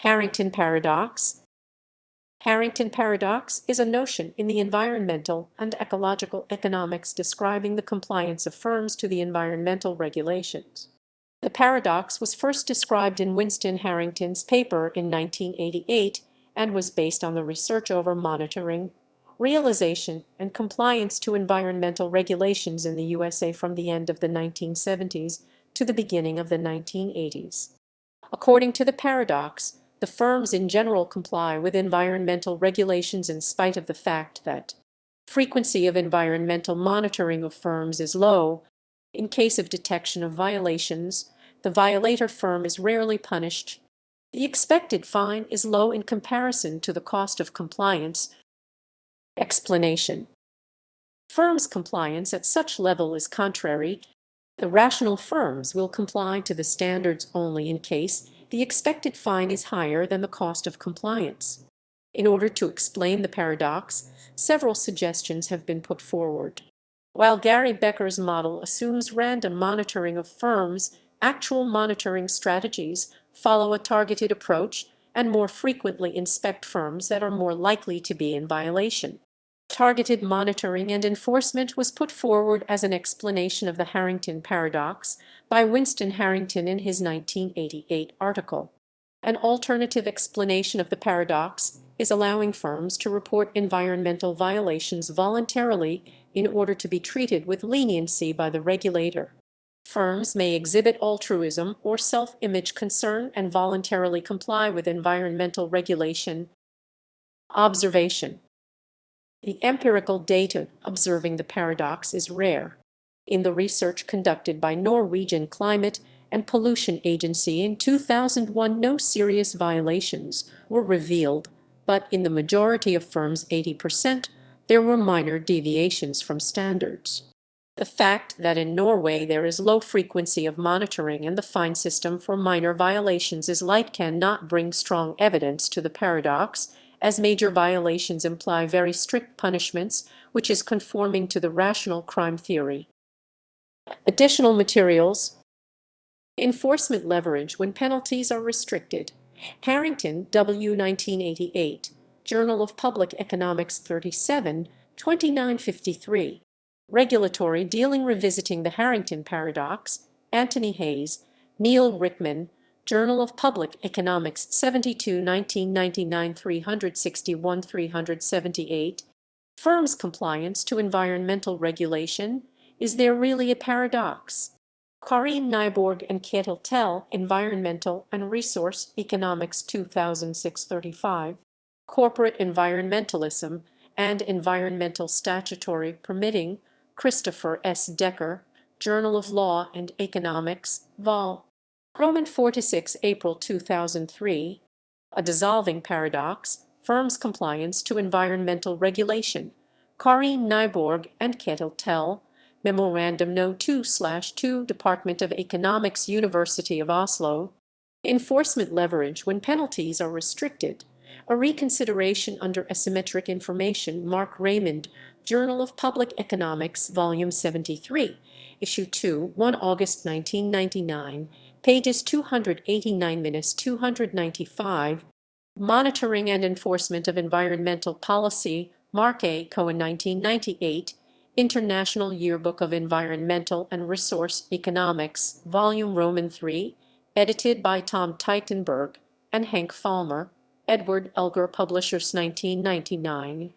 Harrington paradox. Harrington paradox is a notion in the environmental and ecological economics describing the compliance of firms to the environmental regulations. The paradox was first described in Winston Harrington's paper in 1988 and was based on the research over monitoring, realization, and compliance to environmental regulations in the USA from the end of the 1970s to the beginning of the 1980s. According to the paradox, the firms in general comply with environmental regulations in spite of the fact that frequency of environmental monitoring of firms is low. In case of detection of violations, the violator firm is rarely punished. The expected fine is low in comparison to the cost of compliance. Explanation: firms' compliance at such level is contrary. The rational firms will comply to the standards only in case the expected fine is higher than the cost of compliance. In order to explain the paradox, several suggestions have been put forward. While Gary Becker's model assumes random monitoring of firms, actual monitoring strategies follow a targeted approach and more frequently inspect firms that are more likely to be in violation. Targeted monitoring and enforcement was put forward as an explanation of the Harrington paradox by Winston Harrington in his 1988 article. An alternative explanation of the paradox is allowing firms to report environmental violations voluntarily in order to be treated with leniency by the regulator. Firms may exhibit altruism or self-image concern and voluntarily comply with environmental regulation. Observation: the empirical data observing the paradox is rare. In the research conducted by Norwegian Climate and Pollution Agency in 2001, no serious violations were revealed, but in the majority of firms, 80%, there were minor deviations from standards. The fact that in Norway there is low frequency of monitoring and the fine system for minor violations is light cannot bring strong evidence to the paradox, as major violations imply very strict punishments, which is conforming to the rational crime theory. Additional materials: enforcement leverage when penalties are restricted. Harrington, W. 1988. Journal of Public Economics 37, 2953. Regulatory Dealing Revisiting the Harrington Paradox. Anthony Hayes, Neil Rickman, Journal of Public Economics 72, 1999, 361, 378. Firms' compliance to environmental regulation. Is there really a paradox? Karin Nyborg and Ketil Tell, Environmental and Resource Economics 2006, 35. Corporate Environmentalism and Environmental Statutory Permitting. Christopher S. Decker, Journal of Law and Economics, Vol. Roman 4-6, April 2003. A Dissolving Paradox, Firms' Compliance to Environmental Regulation. Karin Nyborg and Ketil Tell, Memorandum No. 2/2, Department of Economics, University of Oslo. Enforcement leverage when penalties are restricted. A reconsideration under asymmetric information. Mark Raymond, Journal of Public Economics, Volume 73, Issue 2, 1 August 1999, pages 289–295. Monitoring and Enforcement of Environmental Policy. Mark A. Cohen, 1998, International Yearbook of Environmental and Resource Economics, Volume Roman 3, edited by Tom Teitenberg and Henk Falmer, Edward Elgar, Publishers, 1999.